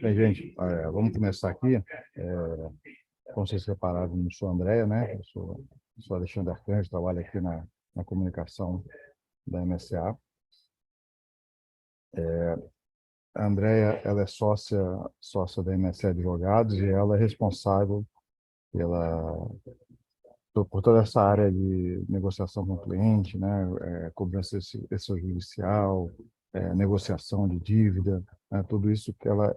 Bem, gente, vamos começar aqui. Como vocês repararam, eu sou Andréia, né? Eu sou Alexandre Arcanjo, trabalho aqui na comunicação da MSA. A Andréia, ela é sócia da MSA Advogados e ela é responsável por toda essa área de negociação com o cliente, né? Cobrança extrajudicial, negociação de dívida, né? Tudo isso que ela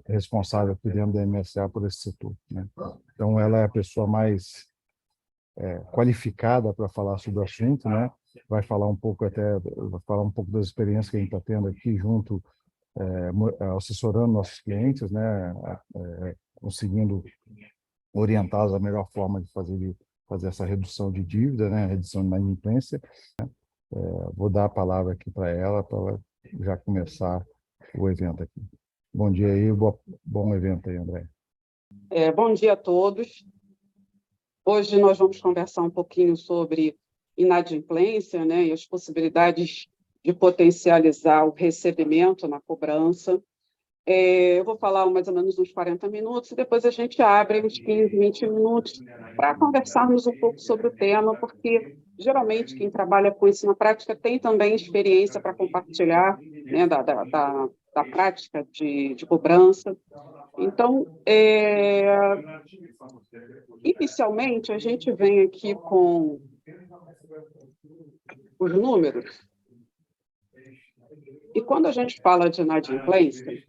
é responsável aqui dentro da MSA por esse setor, né? Então, ela é a pessoa mais qualificada para falar sobre o assunto, né? Vai falar um pouco das experiências que a gente está tendo aqui junto, assessorando nossos clientes, né? Conseguindo orientá-los a melhor forma de fazer essa redução de dívida, né? Redução de inadimplência. Vou dar a palavra aqui para ela já começar o evento aqui. Bom dia aí, bom evento aí, André. Bom dia a todos. Hoje nós vamos conversar um pouquinho sobre inadimplência, né, e as possibilidades de potencializar o recebimento na cobrança. Eu vou falar mais ou menos uns 40 minutos e depois a gente abre uns 15, 20 minutos para conversarmos um pouco sobre o tema, porque geralmente quem trabalha com isso na prática tem também experiência para compartilhar, né, da prática de cobrança. Então, inicialmente, a gente vem aqui com os números. E quando a gente fala de inadimplência,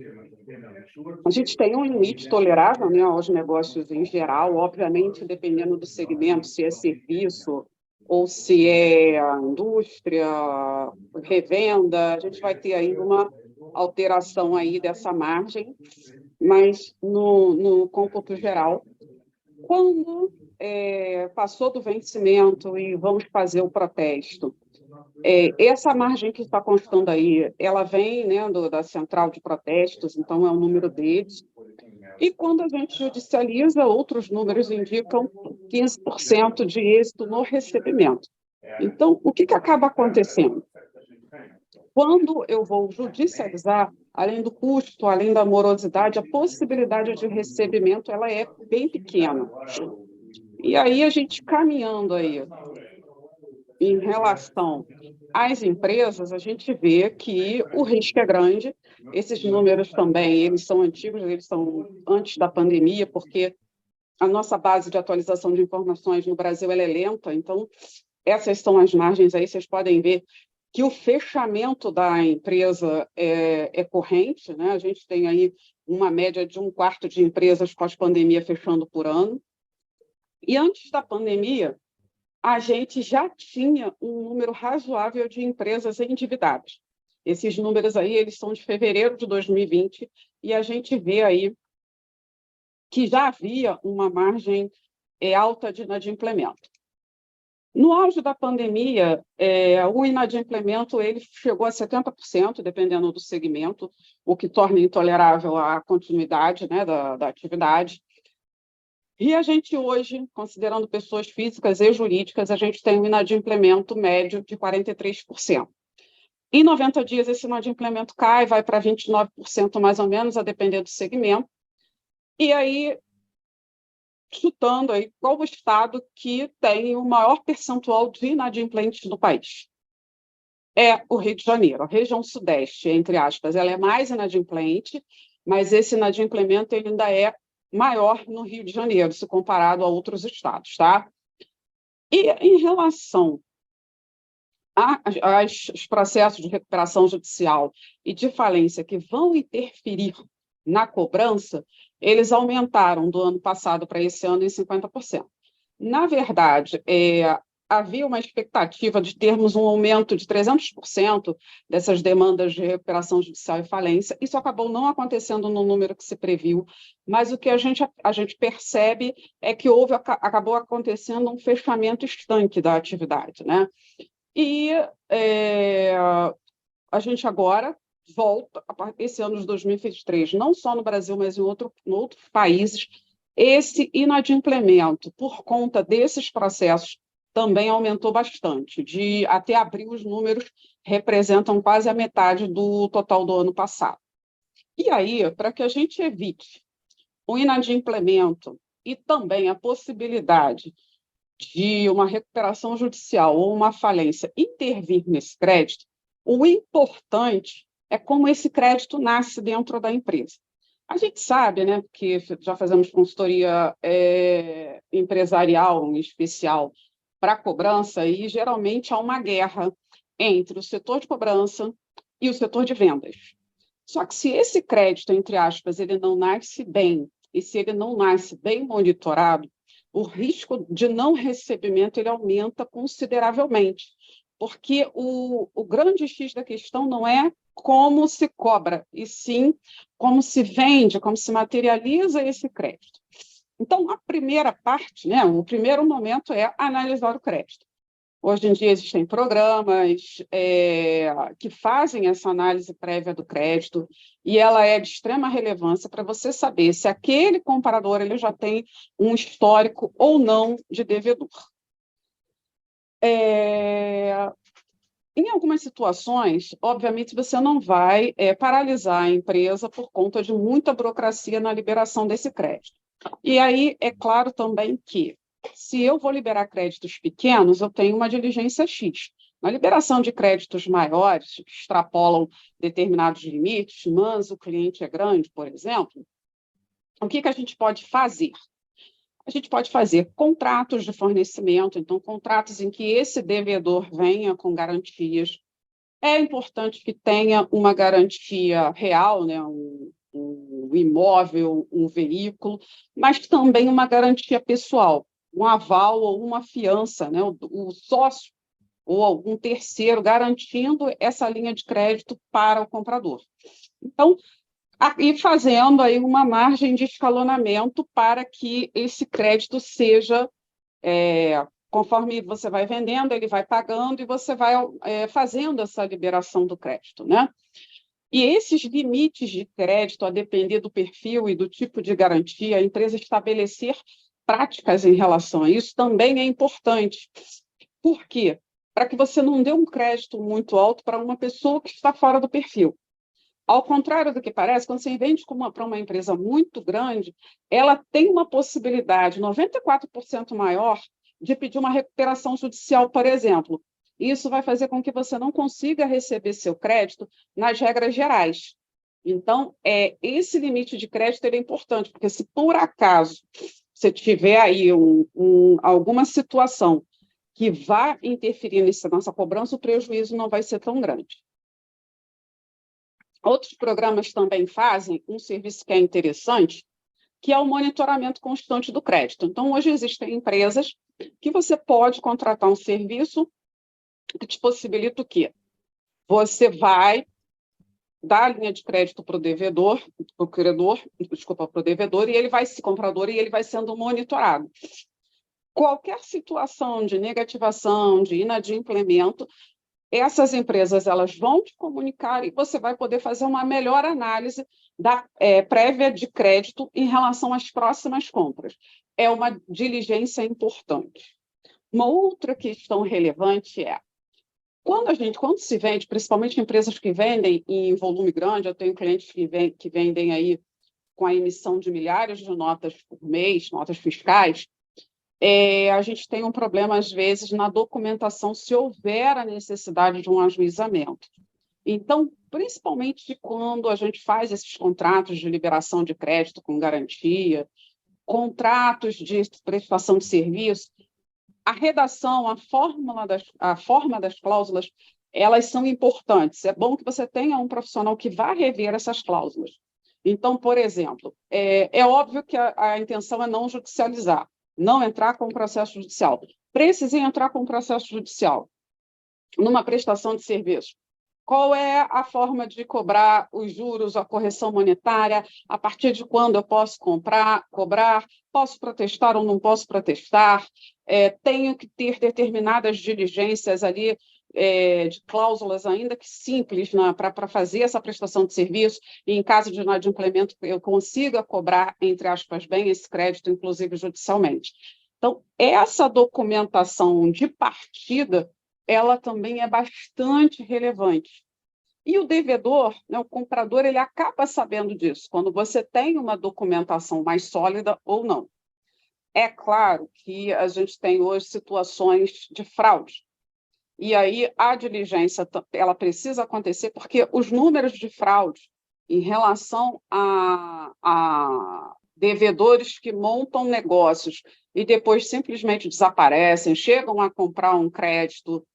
a gente tem um limite tolerável, né, aos negócios em geral, obviamente, dependendo do segmento, se é serviço ou se é indústria, revenda, a gente vai ter aí uma alteração aí dessa margem, mas no cômputo geral, quando passou do vencimento e vamos fazer o protesto, essa margem que está constando aí, ela vem, né, da central de protestos, então é o número deles. E quando a gente judicializa, outros números indicam 15% de êxito no recebimento. Então, o que acaba acontecendo? Quando eu vou judicializar, além do custo, além da morosidade, a possibilidade de recebimento ela é bem pequena. E aí a gente caminhando aí em relação às empresas, a gente vê que o risco é grande. Esses números também, eles são antigos, eles são antes da pandemia, porque a nossa base de atualização de informações no Brasil ela é lenta, então essas são as margens aí, vocês podem ver que o fechamento da empresa é corrente, né? A gente tem aí uma média de 1/4 de empresas pós-pandemia fechando por ano. E antes da pandemia, a gente já tinha um número razoável de empresas endividadas. Esses números aí, eles são de fevereiro de 2020, e a gente vê aí que já havia uma margem alta de inadimplemento. No auge da pandemia, o inadimplemento ele chegou a 70%, dependendo do segmento, o que torna intolerável a continuidade, né, da atividade. E a gente hoje, considerando pessoas físicas e jurídicas, a gente tem um inadimplemento médio de 43%. Em 90 dias, esse inadimplemento cai, vai para 29% mais ou menos, a depender do segmento. E aí, chutando aí, qual o estado que tem o maior percentual de inadimplentes no país? É o Rio de Janeiro. A região sudeste, entre aspas, ela é mais inadimplente, mas esse inadimplemento ele ainda é maior no Rio de Janeiro, se comparado a outros estados, tá? E em relação aos processos de recuperação judicial e de falência que vão interferir na cobrança, eles aumentaram do ano passado para esse ano em 50%. Na verdade, havia uma expectativa de termos um aumento de 300% dessas demandas de recuperação judicial e falência. Isso acabou não acontecendo no número que se previu, mas o que a gente percebe é que acabou acontecendo um fechamento estanque da atividade, né? E a gente agora volta, esse ano de 2023, não só no Brasil, mas em outros países, esse inadimplemento, por conta desses processos, também aumentou bastante. Até abril, os números representam quase a metade do total do ano passado. E aí, para que a gente evite o inadimplemento e também a possibilidade de uma recuperação judicial ou uma falência intervir nesse crédito, o importante é como esse crédito nasce dentro da empresa. A gente sabe, né, que já fazemos consultoria empresarial, em especial, para cobrança, e geralmente há uma guerra entre o setor de cobrança e o setor de vendas. Só que se esse crédito, entre aspas, ele não nasce bem, e se ele não nasce bem monitorado, o risco de não recebimento ele aumenta consideravelmente, porque o grande X da questão não é como se cobra, e sim como se vende, como se materializa esse crédito. Então, a primeira parte, né, o primeiro momento é analisar o crédito. Hoje em dia existem programas que fazem essa análise prévia do crédito e ela é de extrema relevância para você saber se aquele comparador ele já tem um histórico ou não de devedor. Em algumas situações, obviamente, você não vai paralisar a empresa por conta de muita burocracia na liberação desse crédito. E aí, é claro também que, se eu vou liberar créditos pequenos, eu tenho uma diligência X. Na liberação de créditos maiores, que extrapolam determinados limites, mas o cliente é grande, por exemplo, o que a gente pode fazer? A gente pode fazer contratos de fornecimento, então, contratos em que esse devedor venha com garantias. É importante que tenha uma garantia real, né? Um imóvel, um veículo, mas também uma garantia pessoal, um aval ou uma fiança, né? O sócio ou algum terceiro garantindo essa linha de crédito para o comprador. Então, e fazendo aí uma margem de escalonamento para que esse crédito seja, conforme você vai vendendo, ele vai pagando e você vai fazendo essa liberação do crédito, né? E esses limites de crédito, a depender do perfil e do tipo de garantia, a empresa estabelecer práticas em relação a isso também é importante. Por quê? Para que você não dê um crédito muito alto para uma pessoa que está fora do perfil. Ao contrário do que parece, quando você vende para uma empresa muito grande, ela tem uma possibilidade 94% maior de pedir uma recuperação judicial, por exemplo. Isso vai fazer com que você não consiga receber seu crédito nas regras gerais. Então, esse limite de crédito é importante, porque se por acaso você tiver aí alguma situação que vá interferir nessa cobrança, o prejuízo não vai ser tão grande. Outros programas também fazem um serviço que é interessante, que é o monitoramento constante do crédito. Então, hoje existem empresas que você pode contratar um serviço que te possibilita o quê? Você vai dar a linha de crédito para o devedor, para o devedor, e ele vai se comprador e ele vai sendo monitorado. Qualquer situação de negativação, de inadimplemento, essas empresas elas vão te comunicar e você vai poder fazer uma melhor análise da prévia de crédito em relação às próximas compras. É uma diligência importante. Uma outra questão relevante é quando se vende, principalmente empresas que vendem em volume grande, eu tenho clientes que vendem aí com a emissão de milhares de notas por mês, notas fiscais, a gente tem um problema, às vezes, na documentação, se houver a necessidade de um ajuizamento. Então, principalmente quando a gente faz esses contratos de liberação de crédito com garantia, contratos de prestação de serviço, a redação, a forma das cláusulas, elas são importantes. É bom que você tenha um profissional que vá rever essas cláusulas. Então, por exemplo, é óbvio que a intenção é não judicializar, não entrar com processo judicial. Precisa entrar com processo judicial numa prestação de serviço. Qual é a forma de cobrar os juros, a correção monetária, a partir de quando eu posso cobrar, posso protestar ou não posso protestar, tenho que ter determinadas diligências ali, de cláusulas ainda que simples para fazer essa prestação de serviço, e em caso de inadimplemento eu consiga cobrar, entre aspas, bem esse crédito, inclusive judicialmente. Então, essa documentação de partida ela também é bastante relevante. E o devedor, né, o comprador, ele acaba sabendo disso, quando você tem uma documentação mais sólida ou não. É claro que a gente tem hoje situações de fraude. E aí a diligência ela precisa acontecer porque os números de fraude em relação a devedores que montam negócios e depois simplesmente desaparecem, chegam a comprar um crédito,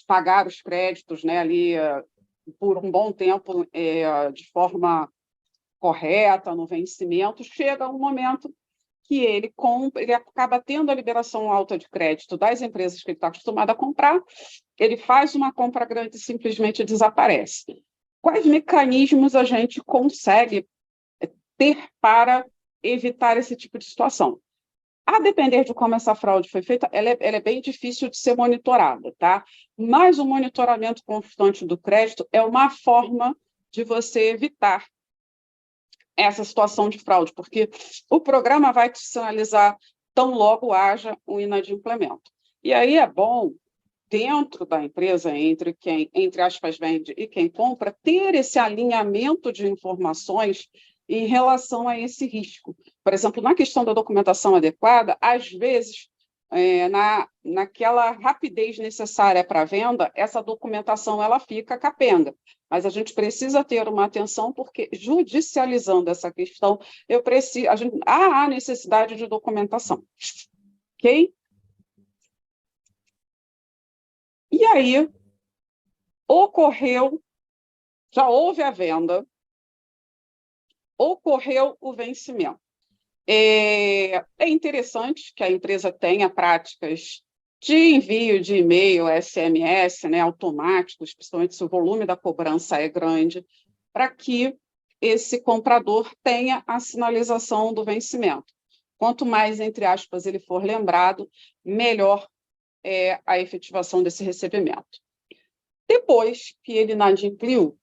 pagar os créditos, né, ali por um bom tempo de forma correta, no vencimento, chega um momento que ele compra, ele acaba tendo a liberação alta de crédito das empresas que ele está acostumado a comprar, ele faz uma compra grande e simplesmente desaparece. Quais mecanismos a gente consegue ter para evitar esse tipo de situação? A depender de como essa fraude foi feita, ela é bem difícil de ser monitorada, tá? Mas o monitoramento constante do crédito é uma forma de você evitar essa situação de fraude, porque o programa vai te sinalizar tão logo haja um inadimplemento. E aí é bom, dentro da empresa, entre quem, entre aspas, vende e quem compra, ter esse alinhamento de informações em relação a esse risco. Por exemplo, na questão da documentação adequada, às vezes, naquela rapidez necessária para a venda, essa documentação ela fica capenga. Mas a gente precisa ter uma atenção, porque judicializando essa questão, há necessidade de documentação. Ok? E aí, já houve a venda, ocorreu o vencimento. É interessante que a empresa tenha práticas de envio de e-mail, SMS, né, automáticos, principalmente se o volume da cobrança é grande, para que esse comprador tenha a sinalização do vencimento. Quanto mais, entre aspas, ele for lembrado, melhor é a efetivação desse recebimento. Depois que ele inadimpliu,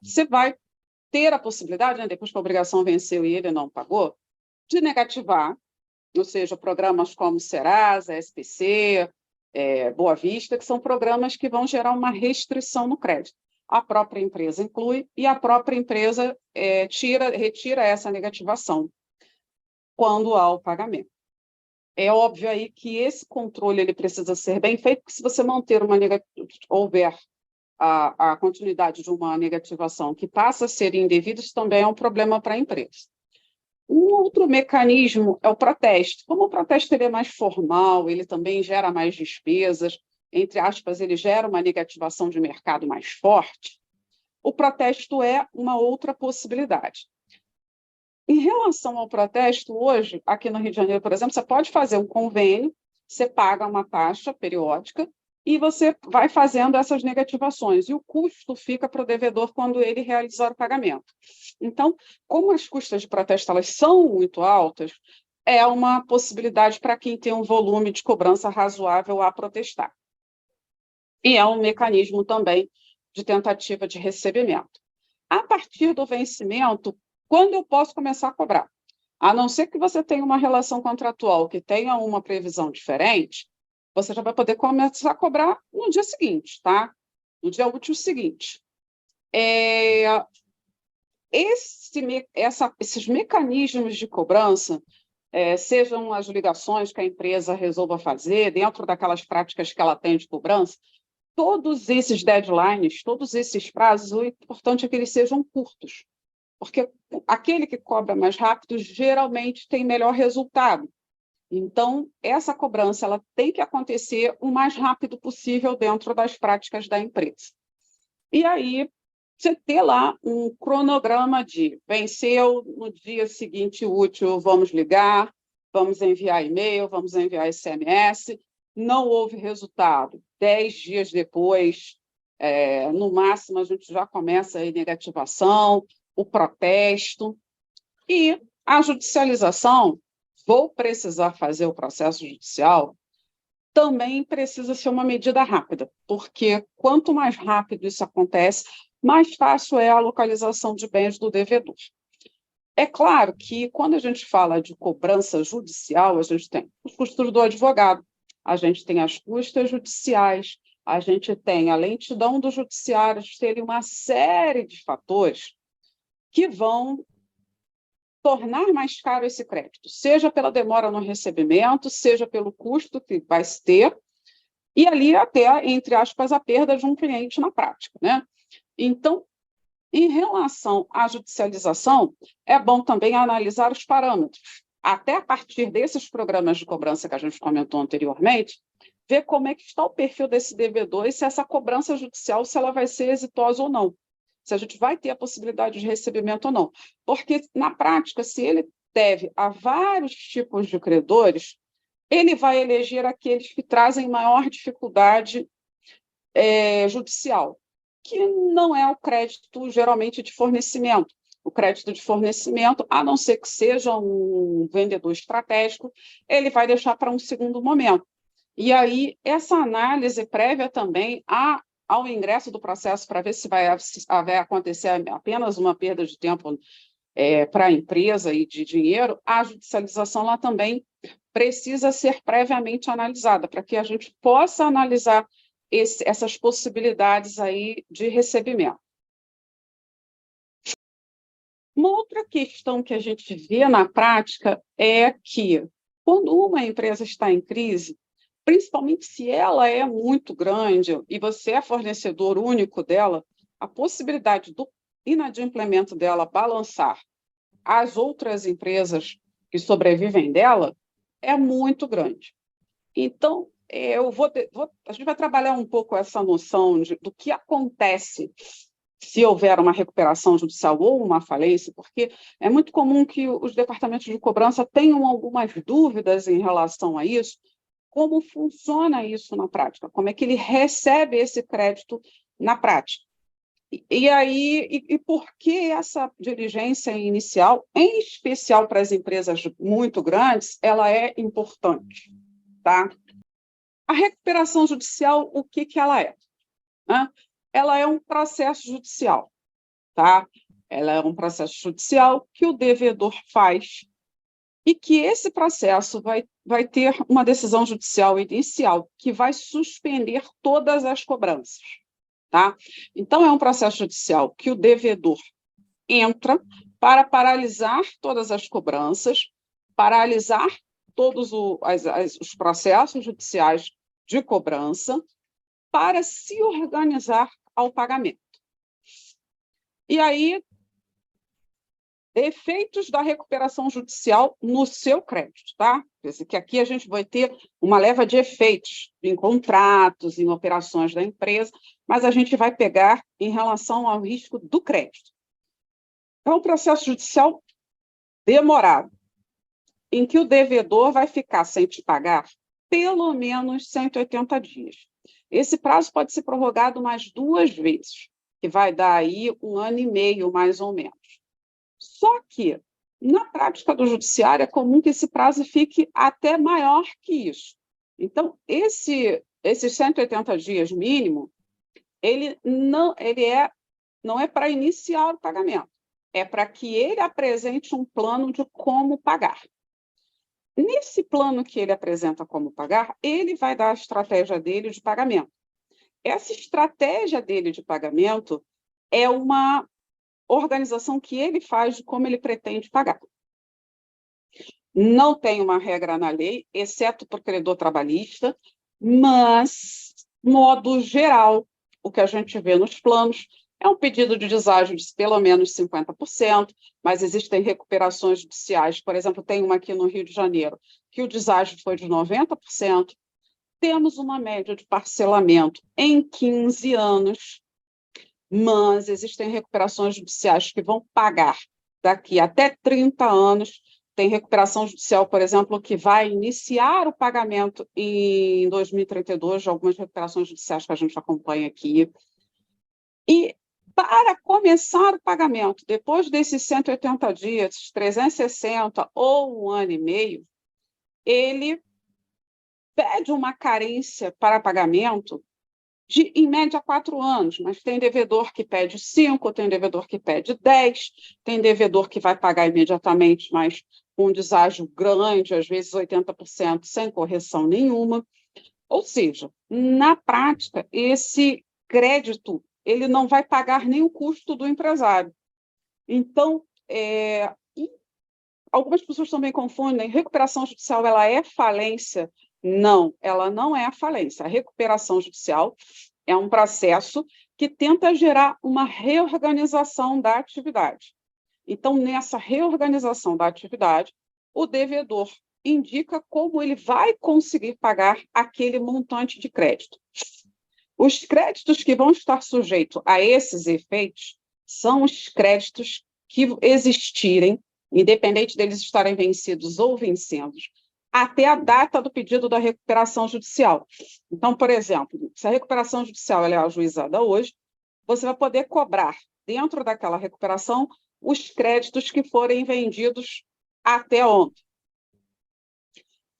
você vai ter a possibilidade, né, depois que a obrigação venceu e ele não pagou, de negativar, ou seja, programas como Serasa, SPC, Boa Vista, que são programas que vão gerar uma restrição no crédito. A própria empresa inclui e a própria empresa retira essa negativação quando há o pagamento. É óbvio aí que esse controle ele precisa ser bem feito, porque se você manter houver a continuidade de uma negativação que passa a ser indevida, isso também é um problema para a empresa. Um outro mecanismo é o protesto. Como o protesto ele é mais formal, ele também gera mais despesas, entre aspas, ele gera uma negativação de mercado mais forte, o protesto é uma outra possibilidade. Em relação ao protesto, hoje, aqui no Rio de Janeiro, por exemplo, você pode fazer um convênio, você paga uma taxa periódica, e você vai fazendo essas negativações, e o custo fica para o devedor quando ele realizar o pagamento. Então, como as custas de protesto elas são muito altas, é uma possibilidade para quem tem um volume de cobrança razoável a protestar. E é um mecanismo também de tentativa de recebimento. A partir do vencimento, quando eu posso começar a cobrar? A não ser que você tenha uma relação contratual que tenha uma previsão diferente, você já vai poder começar a cobrar no dia seguinte, tá? No dia útil seguinte. Esses mecanismos de cobrança, sejam as ligações que a empresa resolva fazer, dentro daquelas práticas que ela tem de cobrança, todos esses deadlines, todos esses prazos, o importante é que eles sejam curtos, porque aquele que cobra mais rápido geralmente tem melhor resultado. Então, essa cobrança ela tem que acontecer o mais rápido possível dentro das práticas da empresa. E aí, você ter lá um cronograma de venceu, no dia seguinte útil, vamos ligar, vamos enviar e-mail, vamos enviar SMS, não houve resultado. 10 dias depois, no máximo, a gente já começa a negativação, o protesto. E a judicialização, vou precisar fazer o processo judicial, também precisa ser uma medida rápida, porque quanto mais rápido isso acontece, mais fácil é a localização de bens do devedor. É claro que, quando a gente fala de cobrança judicial, a gente tem os custos do advogado, a gente tem as custas judiciais, a gente tem a lentidão do judiciário, ter uma série de fatores que vão tornar mais caro esse crédito, seja pela demora no recebimento, seja pelo custo que vai se ter, e ali até, entre aspas, a perda de um cliente na prática, né? Então, em relação à judicialização, é bom também analisar os parâmetros. Até a partir desses programas de cobrança que a gente comentou anteriormente, ver como é que está o perfil desse devedor e se essa cobrança judicial, se ela vai ser exitosa ou não. Se a gente vai ter a possibilidade de recebimento ou não. Porque, na prática, se ele deve a vários tipos de credores, ele vai eleger aqueles que trazem maior dificuldade judicial, que não é o crédito, geralmente, de fornecimento. O crédito de fornecimento, a não ser que seja um vendedor estratégico, ele vai deixar para um segundo momento. E aí, essa análise prévia também ao ingresso do processo, para ver se vai acontecer apenas uma perda de tempo para a empresa e de dinheiro, a judicialização lá também precisa ser previamente analisada, para que a gente possa analisar essas possibilidades aí de recebimento. Uma outra questão que a gente vê na prática é que, quando uma empresa está em crise, principalmente se ela é muito grande e você é fornecedor único dela, a possibilidade do inadimplemento dela balançar as outras empresas que sobrevivem dela é muito grande. Então, a gente vai trabalhar um pouco essa noção do que acontece se houver uma recuperação judicial ou uma falência, porque é muito comum que os departamentos de cobrança tenham algumas dúvidas em relação a isso. Como funciona isso na prática? Como é que ele recebe esse crédito na prática? E por que essa diligência inicial, em especial para as empresas muito grandes, ela é importante? Tá? A recuperação judicial, o que ela é? Né? Ela é um processo judicial. Tá? Ela é um processo judicial que o devedor faz e que esse processo vai ter uma decisão judicial inicial que vai suspender todas as cobranças. Tá? Então, é um processo judicial que o devedor entra para paralisar todas as cobranças, paralisar todos os processos judiciais de cobrança, para se organizar ao pagamento. E aí, efeitos da recuperação judicial no seu crédito, tá? Que aqui a gente vai ter uma leva de efeitos em contratos, em operações da empresa, mas a gente vai pegar em relação ao risco do crédito. É um processo judicial demorado, em que o devedor vai ficar sem te pagar pelo menos 180 dias. Esse prazo pode ser prorrogado mais 2 vezes, que vai dar aí 1 ano e meio, mais ou menos. Só que, na prática do judiciário, é comum que esse prazo fique até maior que isso. Então, esses 180 dias mínimo, ele não é para iniciar o pagamento, é para que ele apresente um plano de como pagar. Nesse plano que ele apresenta como pagar, ele vai dar a estratégia dele de pagamento. Essa estratégia dele de pagamento é uma organização que ele faz de como ele pretende pagar. Não tem uma regra na lei, exceto para o credor trabalhista, mas, modo geral, o que a gente vê nos planos é um pedido de deságio de pelo menos 50%, mas existem recuperações judiciais. Por exemplo, tem uma aqui no Rio de Janeiro, que o deságio foi de 90%. Temos uma média de parcelamento em 15 anos, mas existem recuperações judiciais que vão pagar daqui até 30 anos. Tem recuperação judicial, por exemplo, que vai iniciar o pagamento em 2032, de algumas recuperações judiciais que a gente acompanha aqui. E, para começar o pagamento, depois desses 180 dias, 360 ou 1 ano e meio, ele pede uma carência para pagamento de, em média, 4 anos, mas tem devedor que pede 5, tem devedor que pede 10, tem devedor que vai pagar imediatamente, mas com um deságio grande, às vezes 80%, sem correção nenhuma. Ou seja, na prática, esse crédito ele não vai pagar nem o custo do empresário. Então, algumas pessoas também confundem, recuperação judicial ela é falência? Não, ela não é a falência. A recuperação judicial é um processo que tenta gerar uma reorganização da atividade. Então, nessa reorganização da atividade, o devedor indica como ele vai conseguir pagar aquele montante de crédito. Os créditos que vão estar sujeitos a esses efeitos são os créditos que existirem, independente deles estarem vencidos ou vencidos, até a data do pedido da recuperação judicial. Então, por exemplo, se a recuperação judicial ela é ajuizada hoje, você vai poder cobrar, dentro daquela recuperação, os créditos que forem vendidos até ontem.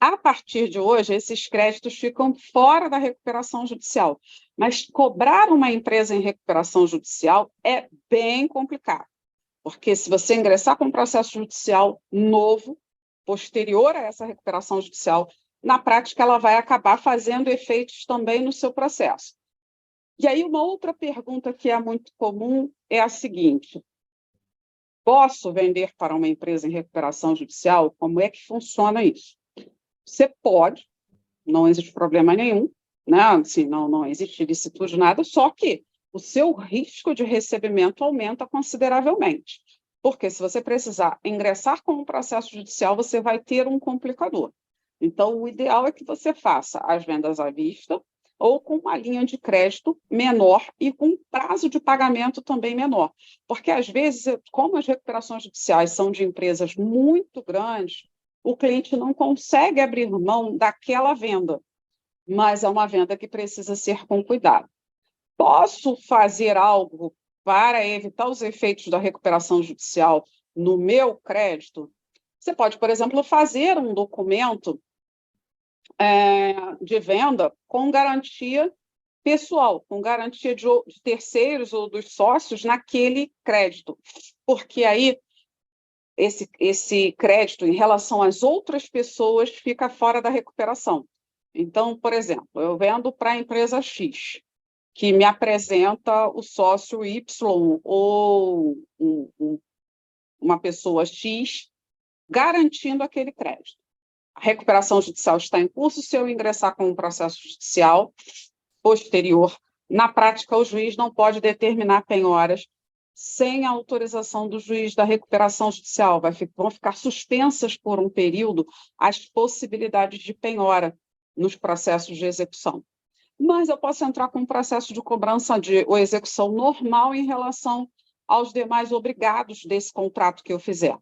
A partir de hoje, esses créditos ficam fora da recuperação judicial, mas cobrar uma empresa em recuperação judicial é bem complicado, porque se você ingressar com um processo judicial novo, posterior a essa recuperação judicial, na prática ela vai acabar fazendo efeitos também no seu processo. E aí uma outra pergunta que é muito comum é a seguinte: posso vender para uma empresa em recuperação judicial? Como é que funciona isso? Você pode, não existe problema nenhum, né? Assim, não existe licitude, nada, só que o seu risco de recebimento aumenta consideravelmente. Porque se você precisar ingressar com um processo judicial, você vai ter um complicador. Então, o ideal é que você faça as vendas à vista ou com uma linha de crédito menor e com um prazo de pagamento também menor. Porque, às vezes, como as recuperações judiciais são de empresas muito grandes, o cliente não consegue abrir mão daquela venda, mas é uma venda que precisa ser com cuidado. Posso fazer algo para evitar os efeitos da recuperação judicial no meu crédito? Você pode, por exemplo, fazer um documento de venda com garantia pessoal, com garantia de terceiros ou dos sócios naquele crédito, porque aí esse crédito em relação às outras pessoas fica fora da recuperação. Então, por exemplo, eu vendo para a empresa X, que me apresenta o sócio Y ou uma pessoa X garantindo aquele crédito. A recuperação judicial está em curso. Se eu ingressar com um processo judicial posterior, na prática, o juiz não pode determinar penhoras sem a autorização do juiz da recuperação judicial. Vão ficar suspensas por um período as possibilidades de penhora nos processos de execução. Mas eu posso entrar com um processo de cobrança ou execução normal em relação aos demais obrigados desse contrato que eu fizer.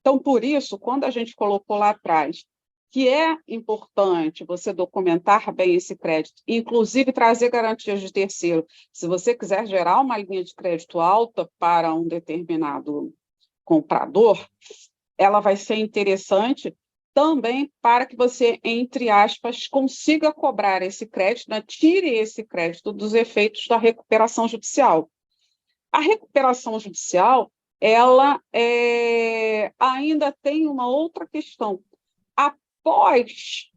Então, por isso, quando a gente colocou lá atrás que é importante você documentar bem esse crédito, inclusive trazer garantias de terceiro. Se você quiser gerar uma linha de crédito alta para um determinado comprador, ela vai ser interessante também para que você, entre aspas, consiga cobrar esse crédito, né? Tire esse crédito dos efeitos da recuperação judicial. A recuperação judicial, ela ainda tem uma outra questão. Após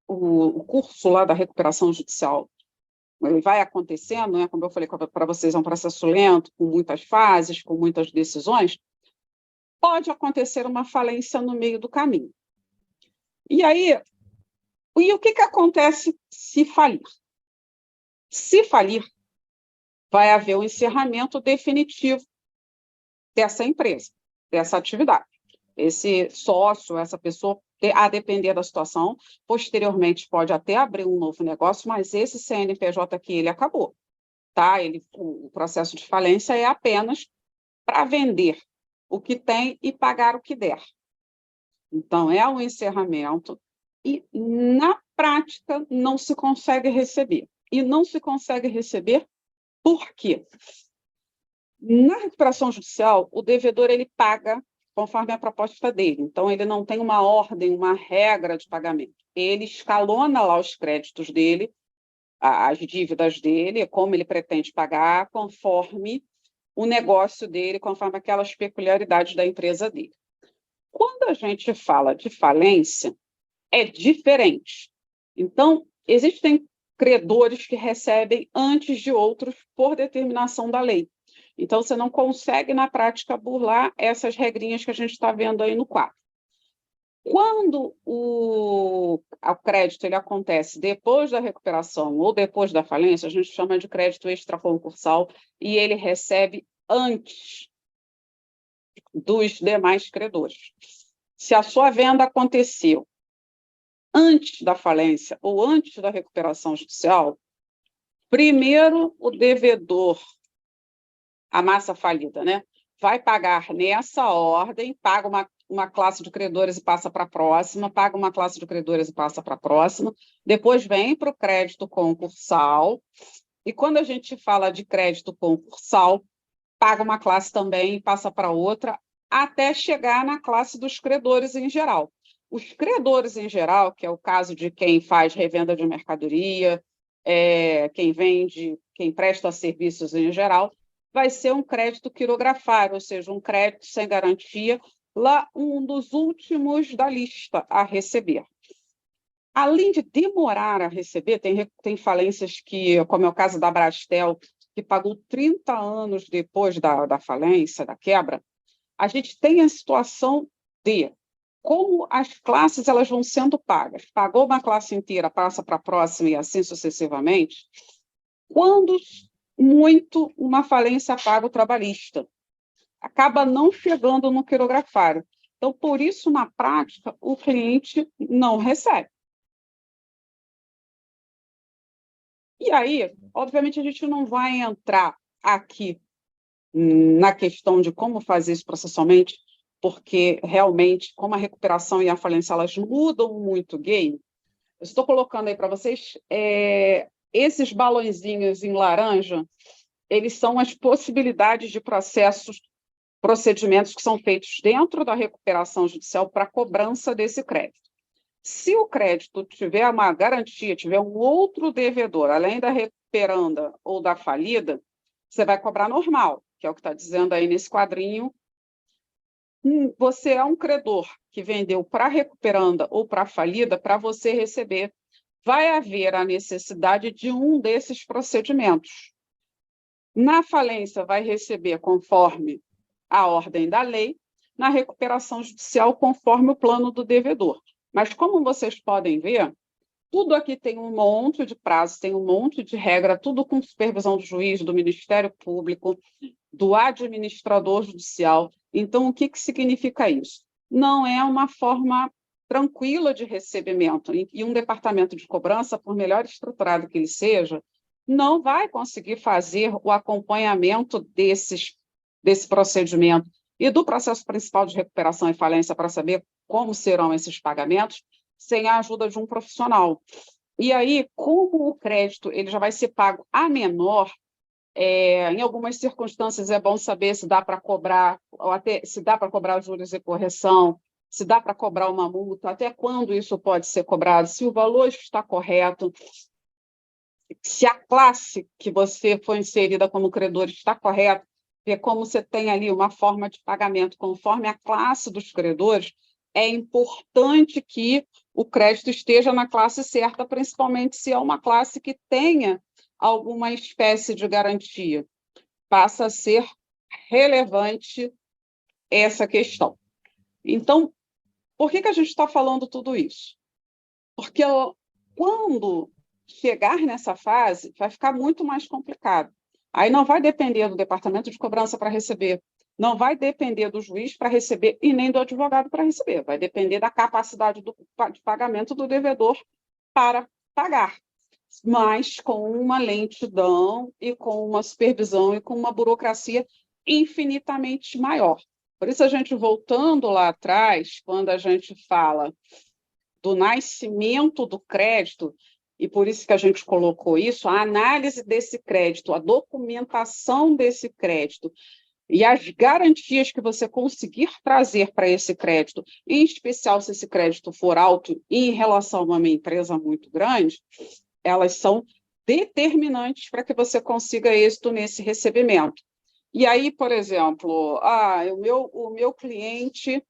o curso lá da recuperação judicial, ele vai acontecendo, né? Como eu falei para vocês, é um processo lento, com muitas fases, com muitas decisões, pode acontecer uma falência no meio do caminho. E aí, o que acontece se falir? Se falir, vai haver o encerramento definitivo dessa empresa, dessa atividade. Esse sócio, essa pessoa, a depender da situação, posteriormente pode até abrir um novo negócio, mas esse CNPJ aqui, ele acabou. Tá? O processo de falência é apenas para vender o que tem e pagar o que der. Então, é um encerramento e, na prática, não se consegue receber. E não se consegue receber por quê? Na recuperação judicial, o devedor ele paga conforme a proposta dele. Então, ele não tem uma ordem, uma regra de pagamento. Ele escalona lá os créditos dele, as dívidas dele, como ele pretende pagar, conforme o negócio dele, conforme aquelas peculiaridades da empresa dele. Quando a gente fala de falência, é diferente. Então, existem credores que recebem antes de outros por determinação da lei. Então, você não consegue, na prática, burlar essas regrinhas que a gente está vendo aí no quadro. Quando o crédito ele acontece depois da recuperação ou depois da falência, a gente chama de crédito extraconcursal e ele recebe antes dos demais credores. Se a sua venda aconteceu antes da falência ou antes da recuperação judicial, primeiro o devedor, a massa falida, né, vai pagar nessa ordem, paga uma classe de credores e passa para a próxima, paga uma classe de credores e passa para a próxima, depois vem para o crédito concursal, e quando a gente fala de crédito concursal, paga uma classe também e passa para outra, até chegar na classe dos credores em geral. Os credores em geral, que é o caso de quem faz revenda de mercadoria, quem vende, quem presta serviços em geral, vai ser um crédito quirografário, ou seja, um crédito sem garantia, lá um dos últimos da lista a receber. Além de demorar a receber, tem falências que, como é o caso da Brastel, que pagou 30 anos depois da falência, da quebra, a gente tem a situação de como as classes elas vão sendo pagas. Pagou uma classe inteira, passa para a próxima e assim sucessivamente. Quando muito uma falência paga o trabalhista, acaba não chegando no quirografário. Então, por isso, na prática, o cliente não recebe. E aí, obviamente, a gente não vai entrar aqui na questão de como fazer isso processualmente, porque realmente, como a recuperação e a falência elas mudam muito o game, eu estou colocando aí para vocês esses balõezinhos em laranja, eles são as possibilidades de procedimentos que são feitos dentro da recuperação judicial para cobrança desse crédito. Se o crédito tiver uma garantia, tiver um outro devedor, além da recuperanda ou da falida, você vai cobrar normal, que é o que está dizendo aí nesse quadrinho. Você é um credor que vendeu para a recuperanda ou para a falida, para você receber, vai haver a necessidade de um desses procedimentos. Na falência, vai receber conforme a ordem da lei, na recuperação judicial, conforme o plano do devedor. Mas, como vocês podem ver, tudo aqui tem um monte de prazos, tem um monte de regra, tudo com supervisão do juiz, do Ministério Público, do administrador judicial. Então, o que significa isso? Não é uma forma tranquila de recebimento, e um departamento de cobrança, por melhor estruturado que ele seja, não vai conseguir fazer o acompanhamento desse procedimento e do processo principal de recuperação e falência para saber como serão esses pagamentos, sem a ajuda de um profissional. E aí, como o crédito ele já vai ser pago a menor, em algumas circunstâncias é bom saber se dá para cobrar, ou até se dá para cobrar juros e correção, se dá para cobrar uma multa, até quando isso pode ser cobrado, se o valor está correto, se a classe que você foi inserida como credor está correta, ver como você tem ali uma forma de pagamento conforme a classe dos credores, é importante que o crédito esteja na classe certa, principalmente se é uma classe que tenha alguma espécie de garantia. Passa a ser relevante essa questão. Então, por que a gente está falando tudo isso? Porque quando chegar nessa fase, vai ficar muito mais complicado. Aí não vai depender do departamento de cobrança para receber, não vai depender do juiz para receber e nem do advogado para receber, vai depender da capacidade de pagamento do devedor para pagar, mas com uma lentidão e com uma supervisão e com uma burocracia infinitamente maior. Por isso, a gente, voltando lá atrás, quando a gente fala do nascimento do crédito, e por isso que a gente colocou isso, a análise desse crédito, a documentação desse crédito e as garantias que você conseguir trazer para esse crédito, em especial se esse crédito for alto e em relação a uma empresa muito grande, elas são determinantes para que você consiga êxito nesse recebimento. E aí, por exemplo, o meu cliente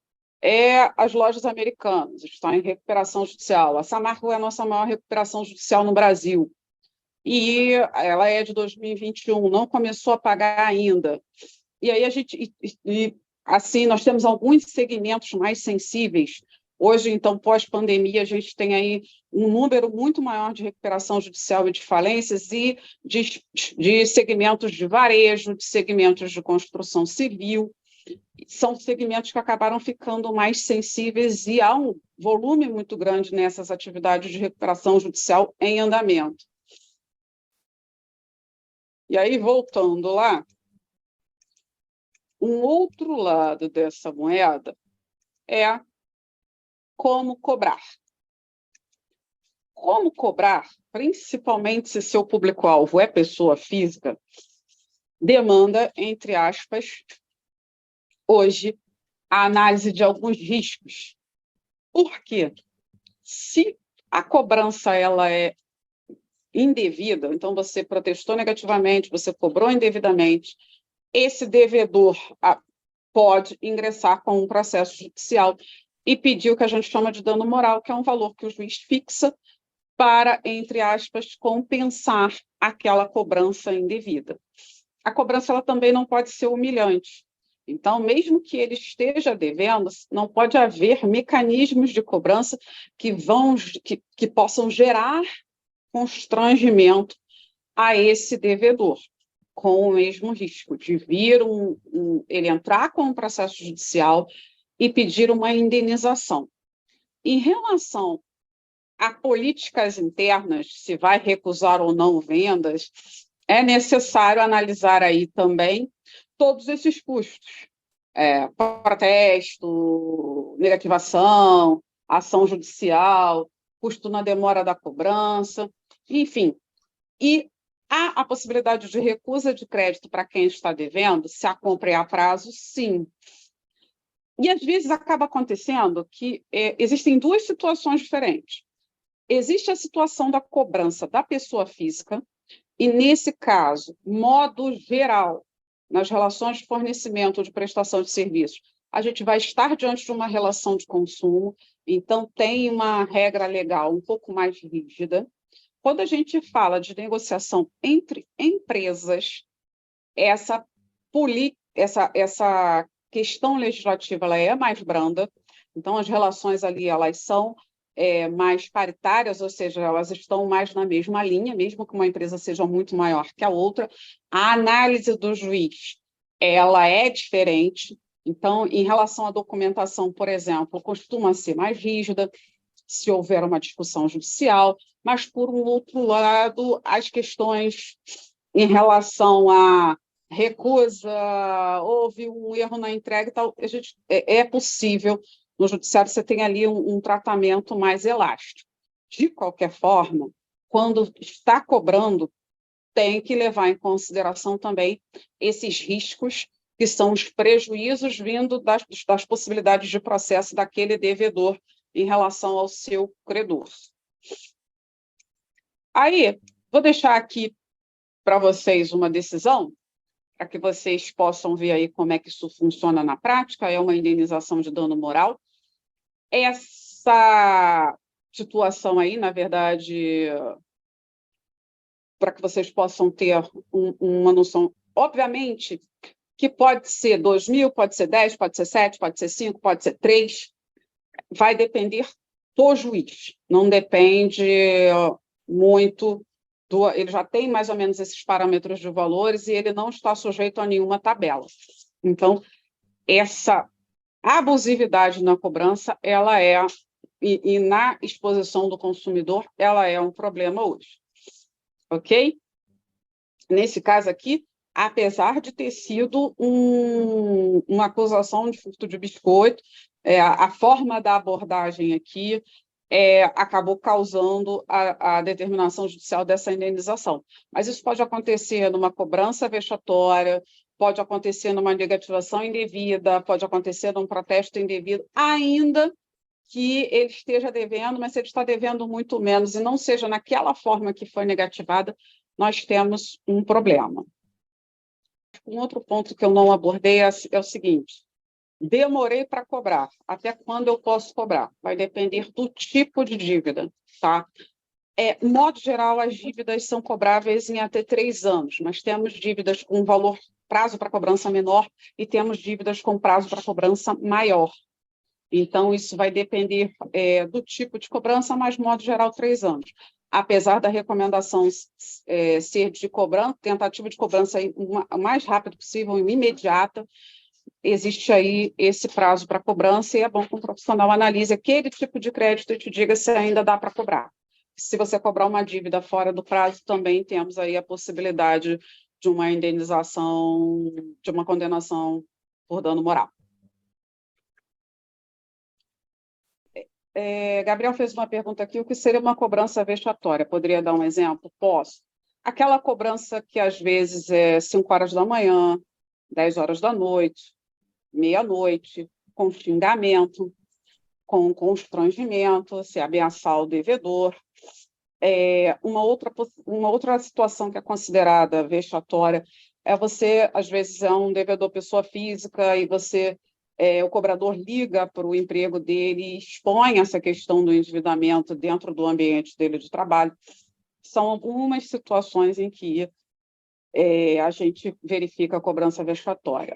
as lojas americanas, estão em recuperação judicial. A Samarco é a nossa maior recuperação judicial no Brasil. E ela é de 2021, não começou a pagar ainda. E aí assim, nós temos alguns segmentos mais sensíveis. Hoje, então, pós-pandemia, a gente tem aí um número muito maior de recuperação judicial e de falências e de segmentos de varejo, de segmentos de construção civil. São segmentos que acabaram ficando mais sensíveis e há um volume muito grande nessas atividades de recuperação judicial em andamento. E aí, voltando lá, um outro lado dessa moeda é como cobrar. Como cobrar, principalmente se seu público-alvo é pessoa física, demanda, entre aspas, hoje, a análise de alguns riscos. Por quê? Se a cobrança ela é indevida, então você protestou negativamente, você cobrou indevidamente, esse devedor pode ingressar com um processo judicial e pedir o que a gente chama de dano moral, que é um valor que o juiz fixa para, entre aspas, compensar aquela cobrança indevida. A cobrança ela também não pode ser humilhante. Então, mesmo que ele esteja devendo, não pode haver mecanismos de cobrança que possam gerar constrangimento a esse devedor, com o mesmo risco de vir ele entrar com um processo judicial e pedir uma indenização. Em relação a políticas internas, se vai recusar ou não vendas, é necessário analisar aí também todos esses custos. Protesto, negativação, ação judicial, custo na demora da cobrança, enfim. E há a possibilidade de recusa de crédito para quem está devendo, se a compra é a prazo, sim. E, às vezes, acaba acontecendo que existem duas situações diferentes. Existe a situação da cobrança da pessoa física, e, nesse caso, modo geral, nas relações de fornecimento ou de prestação de serviços, a gente vai estar diante de uma relação de consumo, então tem uma regra legal um pouco mais rígida. Quando a gente fala de negociação entre empresas, essa questão legislativa ela é mais branda, então as relações ali elas são mais paritárias, ou seja, elas estão mais na mesma linha, mesmo que uma empresa seja muito maior que a outra. A análise do juiz ela é diferente. Então, em relação à documentação, por exemplo, costuma ser mais rígida se houver uma discussão judicial, mas, por um outro lado, as questões em relação à recusa, houve um erro na entrega e tal, é possível, no judiciário, você tem ali um tratamento mais elástico. De qualquer forma, quando está cobrando, tem que levar em consideração também esses riscos, que são os prejuízos vindo das possibilidades de processo daquele devedor em relação ao seu credor. Aí, vou deixar aqui para vocês uma decisão, para que vocês possam ver aí como é que isso funciona na prática, é uma indenização de dano moral. Essa situação aí, na verdade, para que vocês possam ter uma noção, obviamente, que pode ser 2.000, pode ser 10, pode ser 7, pode ser 5, pode ser 3, vai depender do juiz, não depende muito ele já tem mais ou menos esses parâmetros de valores e ele não está sujeito a nenhuma tabela. Então, essa abusividade na cobrança, ela e na exposição do consumidor, ela é um problema hoje. Ok? Nesse caso aqui, apesar de ter sido uma acusação de furto de biscoito, a forma da abordagem aqui acabou causando a determinação judicial dessa indenização. Mas isso pode acontecer numa cobrança vexatória, pode acontecer numa negativação indevida, pode acontecer num protesto indevido, ainda que ele esteja devendo, mas se ele está devendo muito menos e não seja naquela forma que foi negativada, nós temos um problema. Um outro ponto que eu não abordei é o seguinte: Demorei para cobrar. Até quando eu posso cobrar? Vai depender do tipo de dívida, tá? No modo geral, as dívidas são cobráveis em até 3 anos, mas temos dívidas com prazo para cobrança menor e temos dívidas com prazo para cobrança maior. Então, isso vai depender do tipo de cobrança, mas, de modo geral, 3 anos. Apesar da recomendação ser de cobrança, tentativa de cobrança o mais rápido possível, imediata, existe aí esse prazo para cobrança e é bom que um profissional analise aquele tipo de crédito e te diga se ainda dá para cobrar. Se você cobrar uma dívida fora do prazo, também temos aí a possibilidade de uma indenização, de uma condenação por dano moral. Gabriel fez uma pergunta aqui, o que seria uma cobrança vexatória? Poderia dar um exemplo? Posso. Aquela cobrança que, às vezes, é 5 horas da manhã, 10 horas da noite, meia-noite, com xingamento, com constrangimento, se ameaçar o devedor. Uma outra situação que é considerada vexatória é você, às vezes, é um devedor pessoa física e o cobrador liga para o emprego dele e expõe essa questão do endividamento dentro do ambiente dele de trabalho. São algumas situações em que a gente verifica a cobrança vexatória.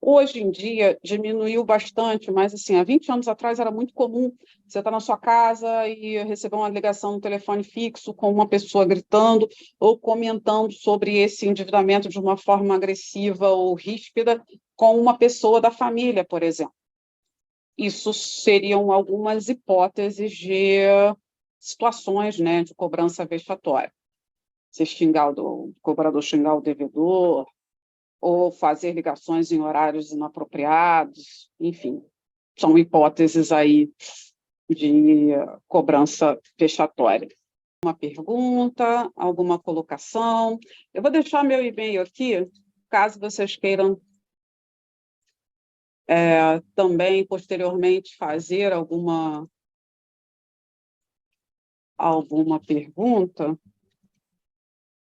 Hoje em dia, diminuiu bastante, mas assim, há 20 anos atrás era muito comum você estar na sua casa e receber uma ligação no telefone fixo com uma pessoa gritando ou comentando sobre esse endividamento de uma forma agressiva ou ríspida com uma pessoa da família, por exemplo. Isso seriam algumas hipóteses de situações, né, de cobrança vexatória. Se o cobrador xingar o devedor, ou fazer ligações em horários inapropriados, enfim, são hipóteses aí de cobrança vexatória. Uma pergunta, alguma colocação? Eu vou deixar meu e-mail aqui, caso vocês queiram também, posteriormente, fazer alguma pergunta.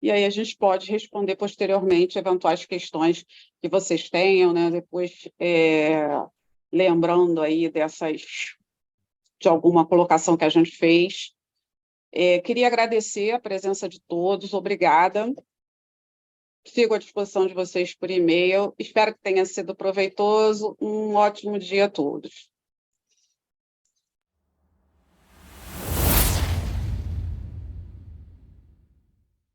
E aí a gente pode responder posteriormente eventuais questões que vocês tenham, né? Depois, lembrando aí de alguma colocação que a gente fez. Queria agradecer a presença de todos, obrigada. Fico à disposição de vocês por e-mail. Espero que tenha sido proveitoso. Um ótimo dia a todos.